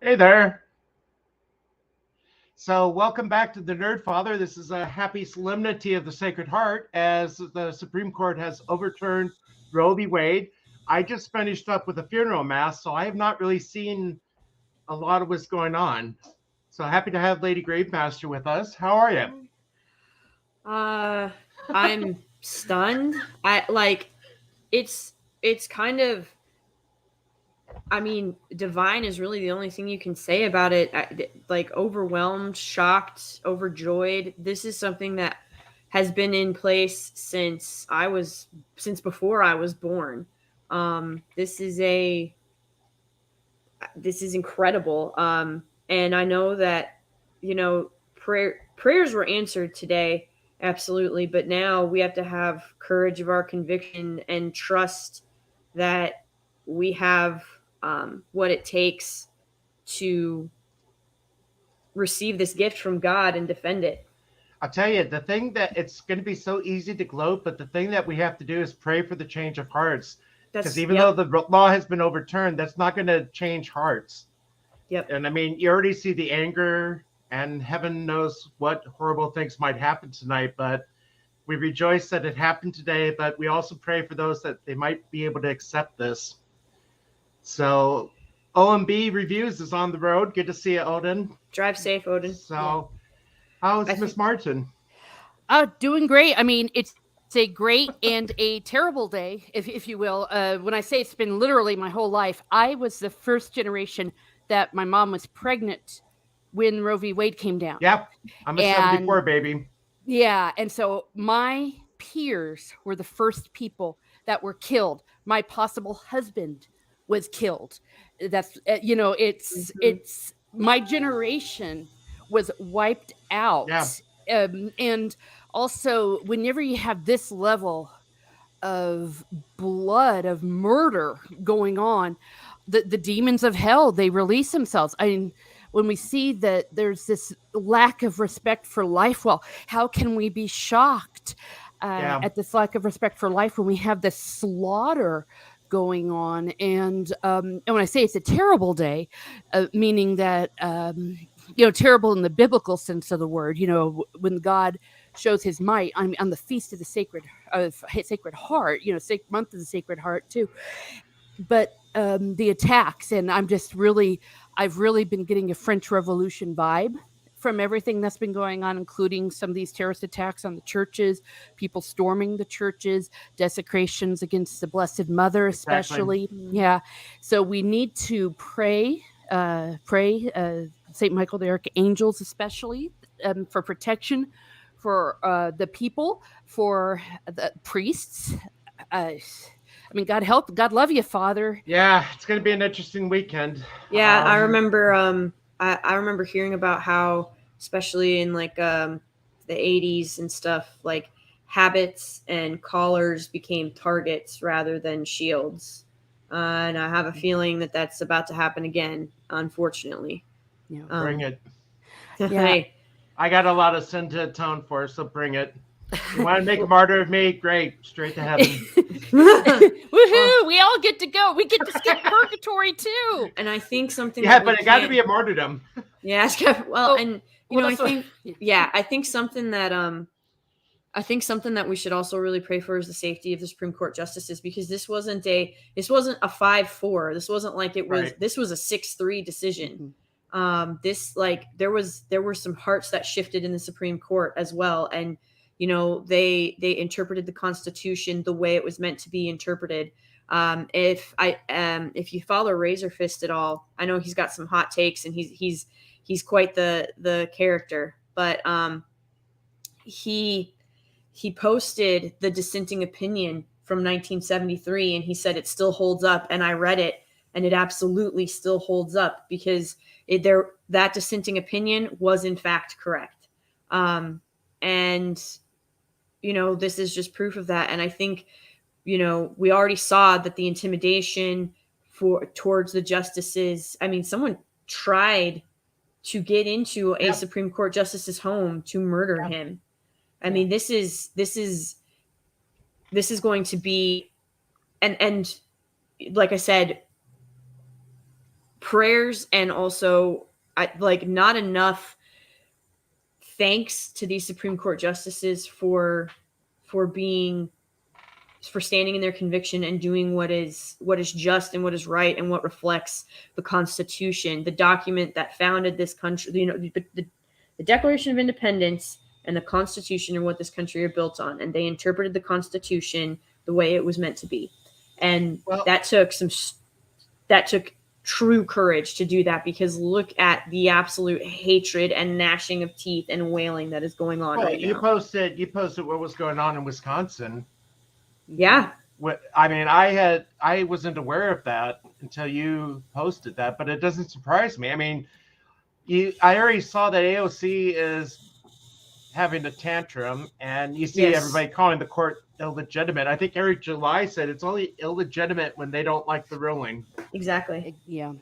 Hey there. So welcome back to the Nerd Father. This is a happy solemnity of the Sacred Heart as the Supreme Court has overturned Roe v. Wade. I just finished up with a funeral mass, so I have not really seen a lot of what's going on. So happy to have Lady Gravemaster with us. How are you? I'm stunned. It's kind of, I mean, divine is really the only thing you can say about it. Overwhelmed, shocked, overjoyed. This is something that has been in place since before I was born. This is incredible. And I know that, prayers were answered today. Absolutely. But now we have to have courage of our conviction and trust that we have what it takes to receive this gift from God and defend it. I'll tell you, the thing that it's going to be so easy to gloat, but the thing that we have to do is pray for the change of hearts. Because even though the law has been overturned, that's not going to change hearts. Yep. And I mean, you already see the anger, and heaven knows what horrible things might happen tonight, but we rejoice that it happened today, but we also pray for those that they might be able to accept this. So OMB Reviews is on the road. Good to see you, Odin. Drive safe, Odin. So how's Miss Martin? Doing great. I mean, it's a great and a terrible day, if you will. When I say it's been literally my whole life, I was the first generation that my mom was pregnant when Roe v. Wade came down. Yep. I'm a 74 baby. Yeah. And so my peers were the first people that were killed. My possible husband was killed. That's, it's my generation was wiped out. Yeah. And also, whenever you have this level of blood, of murder going on, the demons of hell, they release themselves. I mean, when we see that there's this lack of respect for life, well, how can we be shocked at this lack of respect for life when we have this slaughter going on? And when I say it's a terrible day, meaning that, terrible in the biblical sense of the word, when God shows his might on the feast of the Sacred Heart, month of the Sacred Heart too. But the attacks, and I've really been getting a French Revolution vibe from everything that's been going on, including some of these terrorist attacks on the churches, people storming the churches, desecrations against the Blessed Mother, especially. Exactly. Yeah. So we need to pray pray, St. Michael the Archangels especially, for protection for the people, for the priests. God love you, Father. Yeah, it's going to be an interesting weekend. Yeah, I remember. I remember hearing about how, especially in like the 80s and stuff, like habits and collars became targets rather than shields, and I have a feeling that that's about to happen again, unfortunately. Yeah. Bring it. Yeah. Hey, I got a lot of sin to atone for, so bring it. You want to make a martyr of me? Great, straight to heaven. Woohoo! We all get to go. We get to skip purgatory too. and I think something. Yeah, that but we it got to can't- be a martyrdom. Yeah, well, Oh, and well, I that's what- think I think something that we should also really pray for is the safety of the Supreme Court justices, because this wasn't a 5-4. This wasn't like it was. Right. This was a 6-3 decision. Mhm. This like there were some hearts that shifted in the Supreme Court as well, and they interpreted the Constitution the way it was meant to be interpreted. If you follow Razor Fist at all, I know he's got some hot takes, and he's quite the character, but he posted the dissenting opinion from 1973, and he said it still holds up, and I read it, and it absolutely still holds up, because that dissenting opinion was in fact correct. And this is just proof of that. And I think we already saw that the intimidation towards the justices, I mean, someone tried to get into a Supreme Court justice's home to murder him. I mean, this is going to be, and like I said, prayers, and also not enough thanks to these Supreme Court justices for standing in their conviction and doing what is just and what is right and what reflects the Constitution, the document that founded this country. The Declaration of Independence and the Constitution are what this country are built on, and they interpreted the Constitution the way it was meant to be. And that took true courage to do that, because look at the absolute hatred and gnashing of teeth and wailing that is going on right now. You posted what was going on in Wisconsin. Yeah. I wasn't aware of that until you posted that, but it doesn't surprise me. I mean, I already saw that AOC is having a tantrum, and you see everybody calling the court illegitimate. I think Eric July said it's only illegitimate when they don't like the ruling. Exactly. Yeah.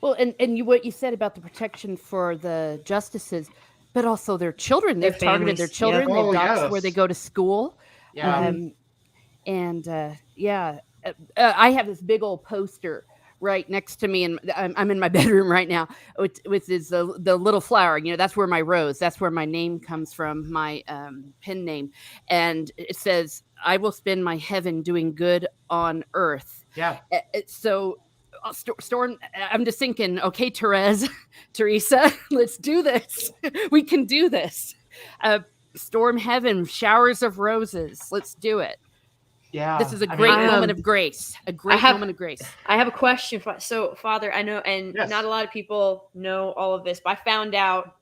Well, and what you said about the protection for the justices, but also their children. They've targeted their children. Yep. They've doxed where they go to school. Yeah. I have this big old poster right next to me, and I'm in my bedroom right now with the little flower. That's where my rose. That's where my name comes from, my pen name, and it says, "I will spend my heaven doing good on earth." Yeah. So, Storm, I'm just thinking, okay, Teresa, let's do this. We can do this. Storm heaven, showers of roses. Let's do it. Yeah. This is a great moment of grace. A great moment of grace. I have a question. So, Father, I know, and not a lot of people know all of this, but I found out,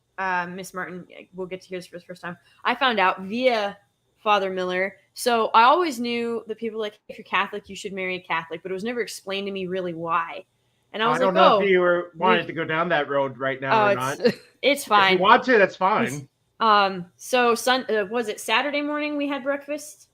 Miss Martin, we'll get to hear this for the first time. I found out via Father Miller. So I always knew that people like, if you're Catholic, you should marry a Catholic, but it was never explained to me really why. And I was don't know if you wanted to go down that road right now or not. It's fine. If you want to, that's fine. So was it Saturday morning we had breakfast?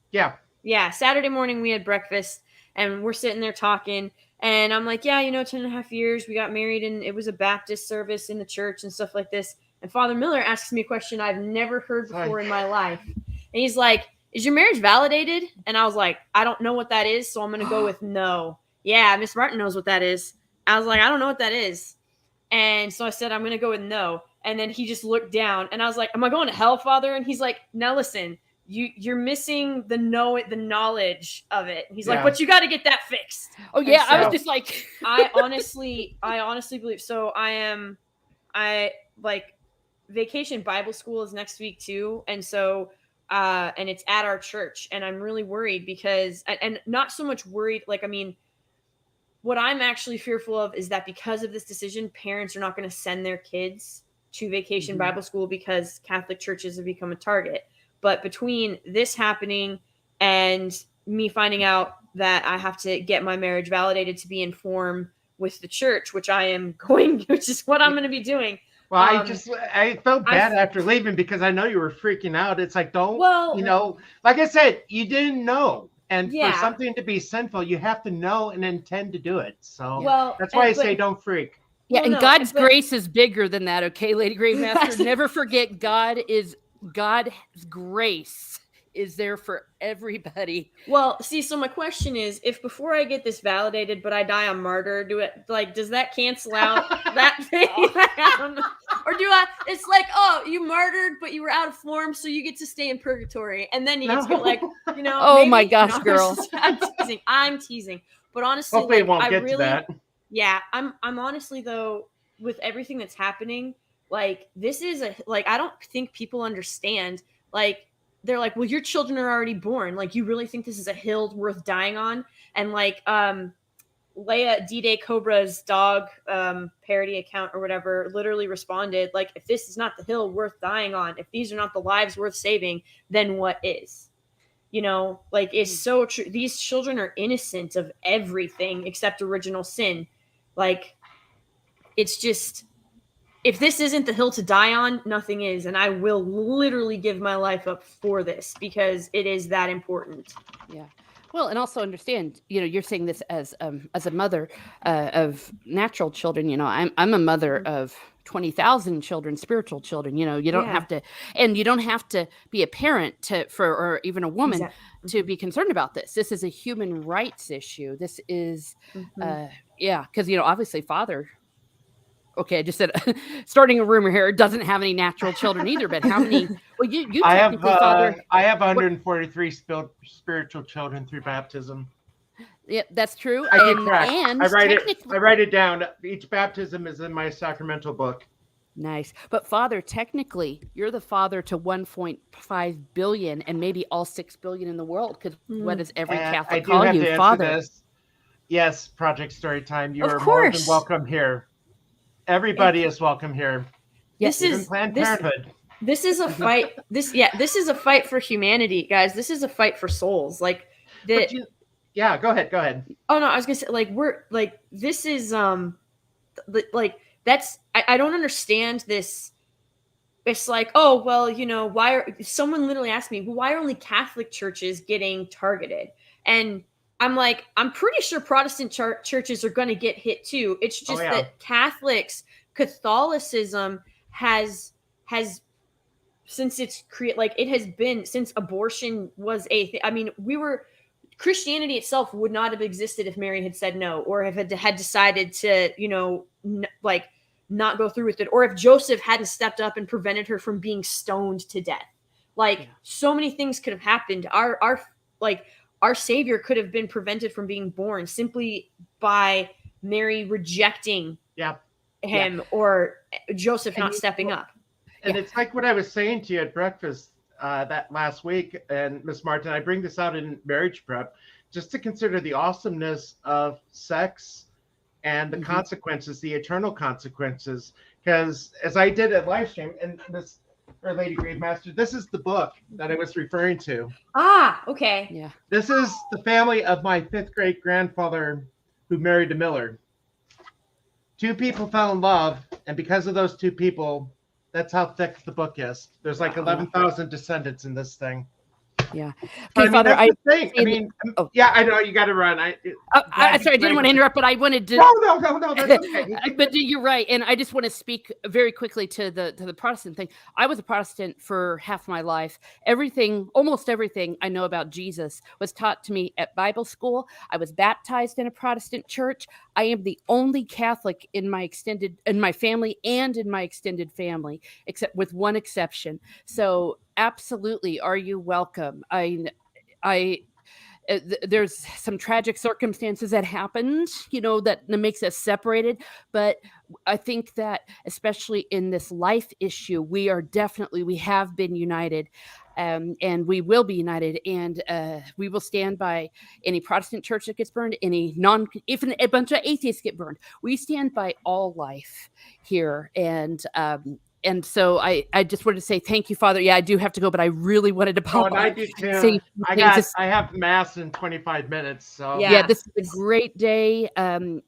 Yeah, Saturday morning we had breakfast, and we're sitting there talking, and I'm like, 10.5 years, we got married, and it was a Baptist service in the church and stuff like this. And Father Miller asks me a question I've never heard before in my life. And he's like, "Is your marriage validated?" And I was like, "I don't know what that is, so I'm going to go with no." Yeah, Miss Martin knows what that is. I was like, "I don't know what that is." And so I said, "I'm going to go with no." And then he just looked down, and I was like, "Am I going to hell, Father?" And he's like, "Now listen, you're missing the knowledge of it." He's like, "But you got to get that fixed." Oh yeah, so I was just like, I honestly believe so. I Vacation Bible School is next week too, and so and it's at our church, and I'm really worried because, and not so much worried, what I'm actually fearful of is that because of this decision, parents are not going to send their kids to vacation Bible school because Catholic churches have become a target. But between this happening and me finding out that I have to get my marriage validated to be in form with the church, which I am going, which is what I'm going to be doing. Well, I felt bad after leaving because I know you were freaking out. It's like, like I said, you didn't know. And for something to be sinful, you have to know and intend to do it. So that's why I say don't freak. Yeah, God's grace is bigger than that, okay, Lady Gravemaster? Never forget God's grace is there for everybody. Well, see, so my question is, if before I get this validated, but I die a martyr, does that cancel out that thing? I don't know. Or it's like, oh, you martyred, but you were out of form, so you get to stay in purgatory. And then you get to go like, oh maybe, my gosh, girl. I'm teasing. But honestly, hopefully it won't get to that. Yeah, I'm honestly, though, with everything that's happening, like, this is I don't think people understand, like, they're like, well, your children are already born. Like, you really think this is a hill worth dying on? And like, Leia D-Day Cobra's dog parody account or whatever literally responded, like, if this is not the hill worth dying on, if these are not the lives worth saving, then what is? Like, it's so true. These children are innocent of everything except original sin. Like, it's just, if this isn't the hill to die on, nothing is. And I will literally give my life up for this because it is that important. Yeah. Well, and also understand, you're saying this as a mother of natural children. I'm a mother of 20,000 children, spiritual children. You don't have to, and you don't have to be a parent or even a woman to be concerned about this. This is a human rights issue. This is, because obviously, Father. Okay, I just said, starting a rumor here, doesn't have any natural children either. But how many? Well, you technically, Father. I have 143 spiritual children through baptism. Yeah, that's true. I keep track. And I write it down. Each baptism is in my sacramental book. Nice, but Father, technically, you're the father to 1.5 billion, and maybe all 6 billion in the world. Because what does every Catholic call you, Father? Yes, Project Storytime. You are more than welcome here. Everybody is welcome here. Yes, even Planned Parenthood. This is a fight. This is a fight for humanity, guys. This is a fight for souls. Like that. Go ahead. Oh no, I was gonna say, like, we're like, this is like, that's, I don't understand this. It's like, oh well, why someone literally asked me, well, why are only Catholic churches getting targeted? And I'm like, I'm pretty sure Protestant churches are going to get hit too. It's just that Catholicism has since it's it has been since abortion was a thing. I mean, Christianity itself would not have existed if Mary had said no, or if it had decided to, not go through with it, or if Joseph hadn't stepped up and prevented her from being stoned to death. So many things could have happened. Our Savior could have been prevented from being born simply by Mary rejecting him or Joseph not stepping up. And it's like what I was saying to you at breakfast that last week, and Miss Martin, I bring this out in marriage prep, just to consider the awesomeness of sex and the consequences, the eternal consequences. Because as I did at live stream, and Lady Gravemaster, this is the book that I was referring to. Ah, okay. Yeah. This is the family of my 5th great grandfather who married a Miller. 2 people fell in love, and because of those 2 people, that's how thick the book is. There's like 11,000 descendants in this thing. Yeah. Okay, Father, I know you got to run. Sorry, I didn't want to interrupt, but I wanted to. No, that's okay. But you're right, and I just want to speak very quickly to the Protestant thing. I was a Protestant for half my life. Almost everything I know about Jesus was taught to me at Bible school. I was baptized in a Protestant church. I am the only Catholic in my family and in my extended family, except with one exception. So. Absolutely. Are you welcome? There's some tragic circumstances that happened, that makes us separated. But I think that especially in this life issue, we have been united. and we will be united, and we will stand by any Protestant church that gets burned, if a bunch of atheists get burned. We stand by all life here, and so I just wanted to say thank you, Father. Yeah, I do have to go, but I really wanted to Oh, pop and on I do too. say things. I have mass in 25 minutes. So Yeah, this is a great day. And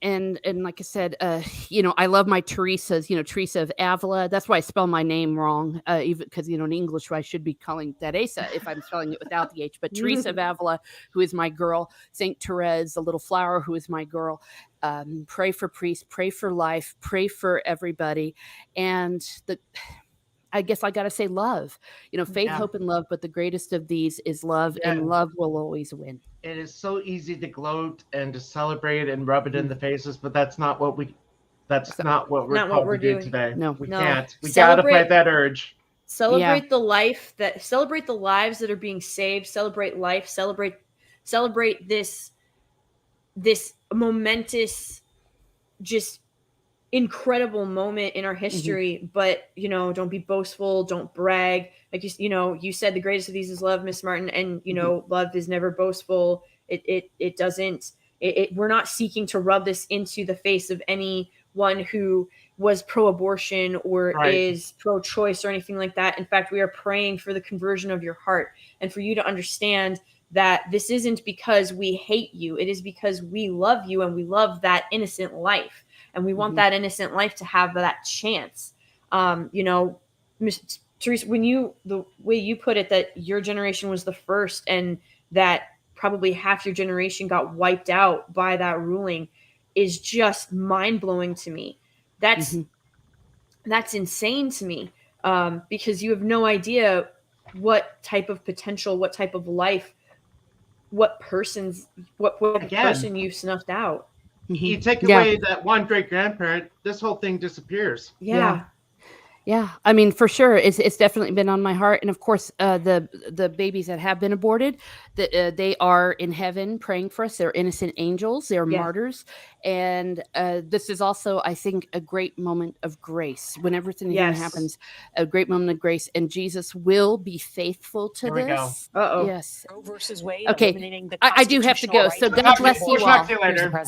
like I said, I love my Teresas, Teresa of Avila. That's why I spell my name wrong, even because, in English, I should be calling Teresa if I'm spelling it without the H. But Teresa of Avila, who is my girl. Saint Therese, the little flower, who is my girl. Pray for priests, pray for life, pray for everybody. And I guess I got to say love, faith, hope, and love. But the greatest of these is love, and love will always win. It is so easy to gloat and to celebrate and rub it in the faces, but that's not what we're called to do today. No, we can't. We got to fight that urge. Celebrate the lives that are being saved. Celebrate life. Celebrate this momentous, just incredible moment in our history. But don't be boastful, don't brag. Like you said, the greatest of these is love, Miss Martin, and love is never boastful. It doesn't. We're not seeking to rub this into the face of anyone who was pro-abortion or is pro-choice or anything like that. In fact, we are praying for the conversion of your heart and for you to understand that this isn't because we hate you. It is because we love you and we love that innocent life. And we want that innocent life to have that chance. Ms. Teresa, the way you put it, that your generation was the first and that probably half your generation got wiped out by that ruling is just mind-blowing to me. That's insane to me, because you have no idea what type of potential, what type of life, what person you've snuffed out. You take away that one great-grandparent, this whole thing disappears. Yeah, I mean, for sure, it's definitely been on my heart, and of course, the babies that have been aborted, they are in heaven praying for us. They're innocent angels. They're martyrs, and this is also, I think, a great moment of grace. When everything happens, a great moment of grace, and Jesus will be faithful to this. Yes. Roe versus Wade. Okay, I do have to go. So God bless you all.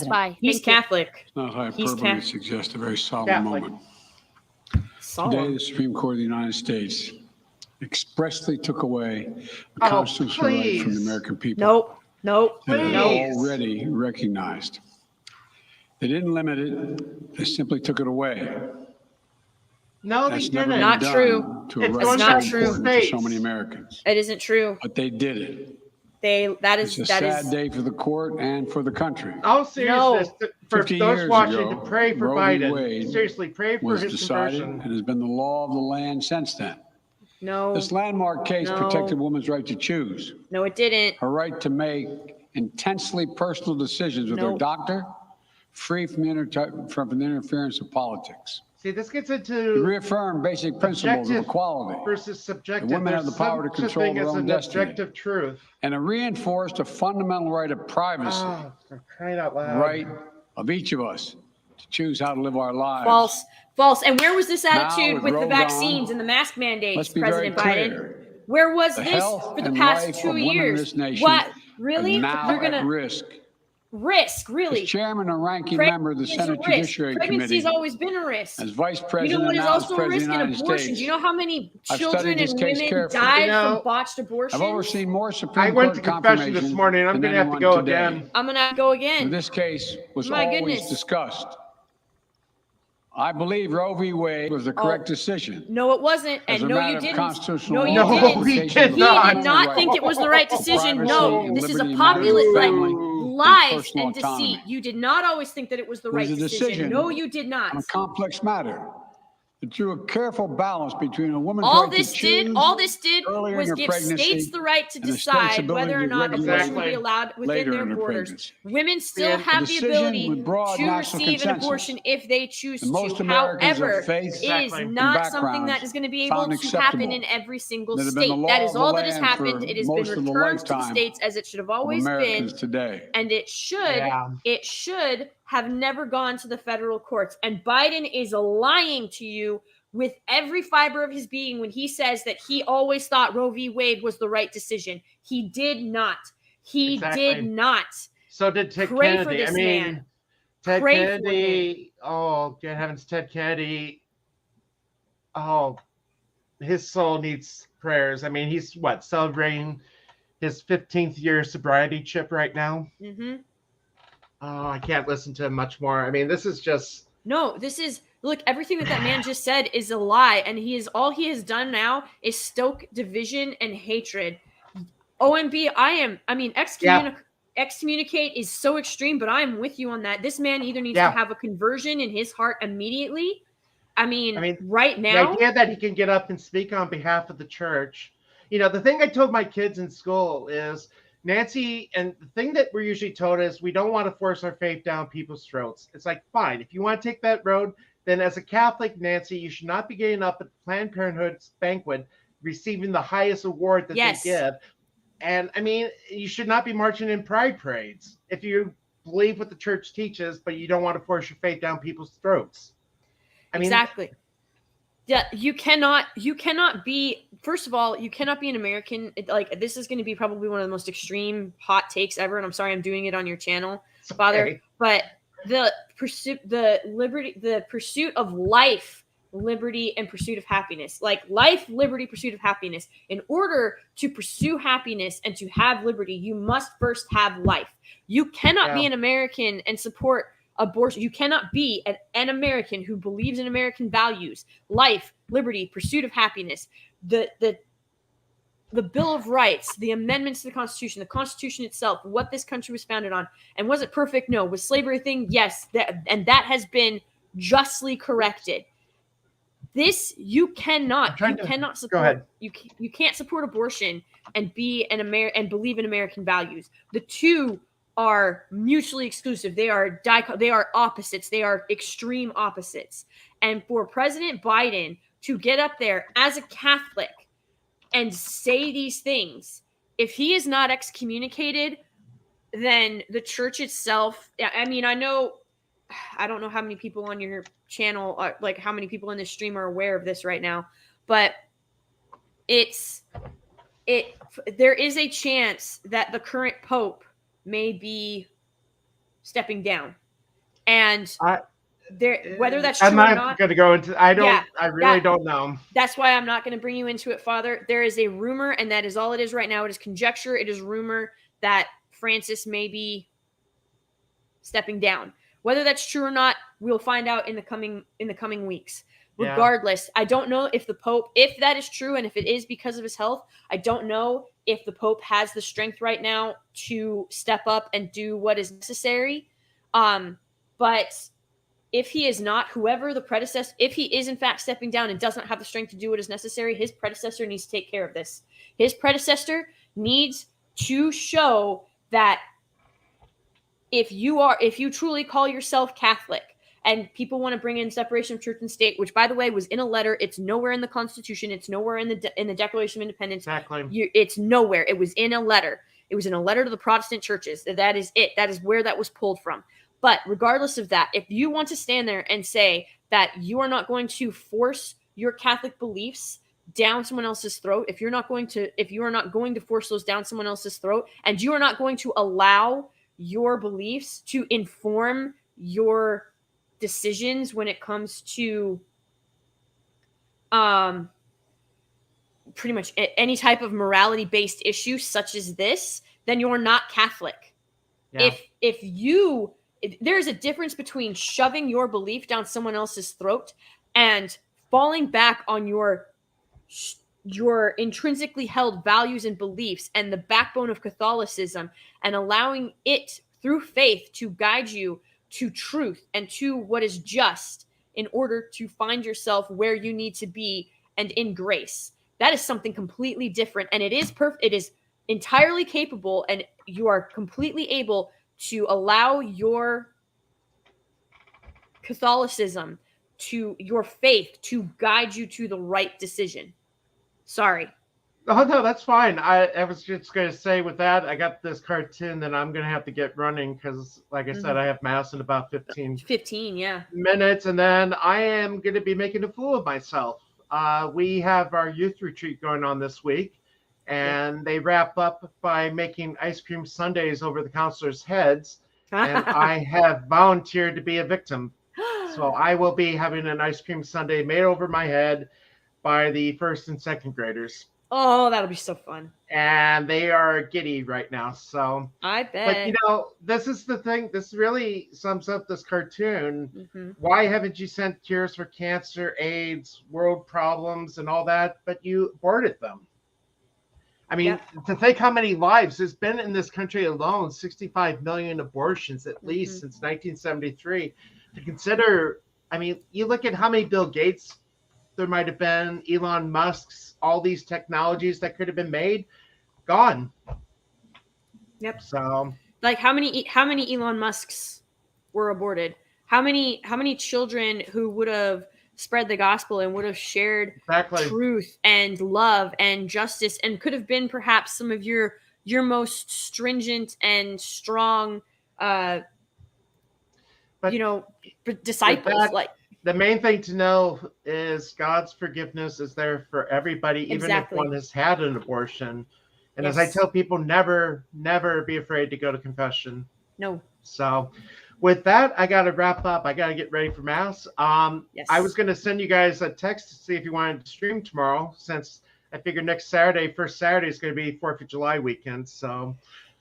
Bye. He's Catholic. It's not hyperbole to suggest a very solemn moment. Today, the Supreme Court of the United States expressly took away a constitutional right from the American people. Nope. That it already recognized. They didn't limit it. They simply took it away. No, That's they never didn't. been Not done true. To a It's right not so true. important to so many Americans. It isn't true. But they did it. It's a sad day for the court and for the country. Oh, seriousness. For 50 those years watching, ago, to pray for Roe v. Biden. Wade Seriously, pray for was his decided conversion. and has been the law of the land since then. No. This landmark case protected women's right to choose, No, it didn't. her right to make intensely personal decisions with her doctor, free from the interference of politics. See, this gets It into reaffirmed basic principles of objective equality versus subjective. women have There's the power to such a control thing their as own an destiny. objective truth. and it reinforced a fundamental right of privacy, Oh, for crying out loud. right of each of us to choose how to live our lives. False. And where was this attitude with with the Roe vaccines gone, and the mask mandates, let's be President very Biden? clear. Where was The this health for the and past life 2 of women in years? this nation What? Really? are now You're gonna at risk. risk? Really? As chairman and ranking member of the Pregnancy is a Senate risk. Judiciary Pregnancy has Committee, always been a risk. as vice You know president what and is now as also a president of risk the in United abortion? States, Do you know how many I've children studied this and case women carefully. died from botched abortions? I've overseen more I Supreme went Court to confession this confirmations morning. I'm than going to have to anyone go today. again. I'm gonna go again. This case was My always goodness. discussed. I believe Roe v. Wade was the correct decision. No, it wasn't. As And a no, matter you of didn't. constitutional No, you law, didn't. he he did He not. did not think it was the right decision. privacy No, and this is a liberty, populist, like family, lies personal and deceit. autonomy. You did not always think that it was the It right was a decision. decision No, you did not. on a complex matter. It drew a careful balance between a woman's All right this to choose did earlier was in her give pregnancy states the right to and the decide state's ability whether or to not regulate abortion would be allowed within later their in her borders. pregnancy. Women still And have the decision ability with broad to national receive an consensus. abortion if they choose And most to. Americans of However, faith it is Exactly. not and something that backgrounds is going to be able found to happen acceptable in every single that have been the state. law That of is the all that has land for happened. It has been most of the returned to the lifetime states as it should have of always Americans been. today. And it should have never gone to the federal courts. And Biden is lying to you with every fiber of his being when he says that he always thought Roe v. Wade was the right decision. He did not. He did not. So did Ted Pray Kennedy. for this man. Ted Pray Kennedy. Oh, good heavens, Ted Kennedy. Oh, his soul needs prayers. I mean, he's celebrating his 15th year sobriety chip right now. Mm-hmm. Oh, I can't listen to him much more. I mean, this is just. No, this is, look, everything that man just said is a lie. And all he has done now is stoke division and hatred. OMB, excommunicate is so extreme, but I am with you on that. This man either needs to have a conversion in his heart immediately. I mean, right now. The idea that he can get up and speak on behalf of the church. You know, the thing I told my kids in school is, Nancy, and the thing that we're usually told is we don't want to force our faith down people's throats. It's like, fine, if you want to take that road, then as a Catholic, Nancy, you should not be getting up at Planned Parenthood's banquet, receiving the highest award that they give. And I mean, you should not be marching in pride parades if you believe what the church teaches, but you don't want to force your faith down people's throats. Exactly. Yeah, you cannot be, first of all, you cannot be an American. Like, this is going to be probably one of the most extreme hot takes ever, and I'm sorry I'm doing it on your channel, Father, but the pursuit of life, liberty, and pursuit of happiness, like life, liberty, pursuit of happiness. In order to pursue happiness and to have liberty, you must first have life. You cannot be an American and support abortion. You cannot be an American who believes in American values, life, liberty, pursuit of happiness, the Bill of Rights, the amendments to the Constitution itself, what this country was founded on. And was it perfect? No. Was slavery a thing? Yes. That has been justly corrected. This, you cannot support. Go ahead. You can't support abortion and be and believe in American values. The two are mutually exclusive. They are opposites. They are extreme opposites. And for President Biden to get up there as a Catholic and say these things, if he is not excommunicated, then the church itself, I mean, I don't know how many people on your channel are, like, how many people in this stream are aware of this right now, but there is a chance that the current Pope may be stepping down, and whether that's true or not, I'm not going to go into. I don't know. That's why I'm not going to bring you into it, Father. There is a rumor, and that is all it is right now. It is conjecture. It is rumor that Francis may be stepping down. Whether that's true or not, we'll find out in the coming weeks. Regardless, I don't know if the Pope, if that is true, and if it is because of his health, I don't know if the Pope has the strength right now to step up and do what is necessary. But if he is not, whoever the predecessor, if he is in fact stepping down and does not have the strength to do what is necessary, his predecessor needs to take care of this. His predecessor needs to show that if you truly call yourself Catholic, and people want to bring in separation of church and state, which, by the way, was in a letter. It's nowhere in the Constitution. It's nowhere in the Declaration of Independence. Exactly. It's nowhere. It was in a letter. It was in a letter to the Protestant churches. That is it. That is where that was pulled from. But regardless of that, if you want to stand there and say that you are not going to force your Catholic beliefs down someone else's throat, if you are not going to force those down someone else's throat, and you are not going to allow your beliefs to inform your decisions when it comes to pretty much any type of morality-based issue such as this, then you're not Catholic. Yeah. There's a difference between shoving your belief down someone else's throat and falling back on your intrinsically held values and beliefs and the backbone of Catholicism, and allowing it through faith to guide you to truth and to what is just in order to find yourself where you need to be and in grace. That is something completely different, and it is perfect. It is entirely capable, and you are completely able to allow your Catholicism, to your faith, to guide you to the right decision. Sorry. Oh no, that's fine. I was just gonna say with that, I got this cartoon that I'm gonna have to get running because, like I said, I have mass in about 15 yeah. minutes, and then I am gonna be making a fool of myself. We have our youth retreat going on this week, and they wrap up by making ice cream sundaes over the counselors' heads, and I have volunteered to be a victim. So I will be having an ice cream sundae made over my head by the first and second graders. Oh, that'll be so fun. And they are giddy right now. So I bet. But you know, this is the thing. This really sums up this cartoon. Why haven't you sent cures for cancer, AIDS, world problems, and all that? But you aborted them. I mean, to think how many lives there's been in this country alone, 65 million abortions at least since 1973. To consider, I mean, you look at how many Bill Gates there might have been, Elon Musk's, all these technologies that could have been made, gone. Yep. So, like, how many Elon Musks were aborted? How many children who would have spread the gospel and would have shared truth and love and justice and could have been perhaps some of your most stringent and strong disciples. Like, the main thing to know is God's forgiveness is there for everybody, even if one has had an abortion. And as I tell people, never be afraid to go to confession. No. So with that, I got to wrap up. I got to get ready for mass. I was going to send you guys a text to see if you wanted to stream tomorrow, since I figured next Saturday, first Saturday, is going to be 4th of July weekend. So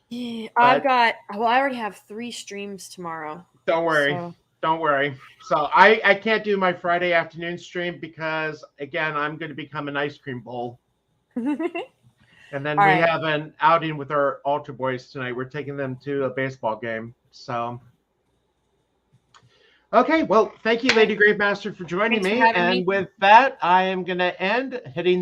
yeah, I already have 3 streams tomorrow. Don't worry. Don't worry. So I can't do my Friday afternoon stream because, again, I'm going to become an ice cream bowl. And then we have an outing with our altar boys tonight. We're taking them to a baseball game. So, okay. Well, thank you, Lady Gravemaster, for joining me. And with that, I am going to end hitting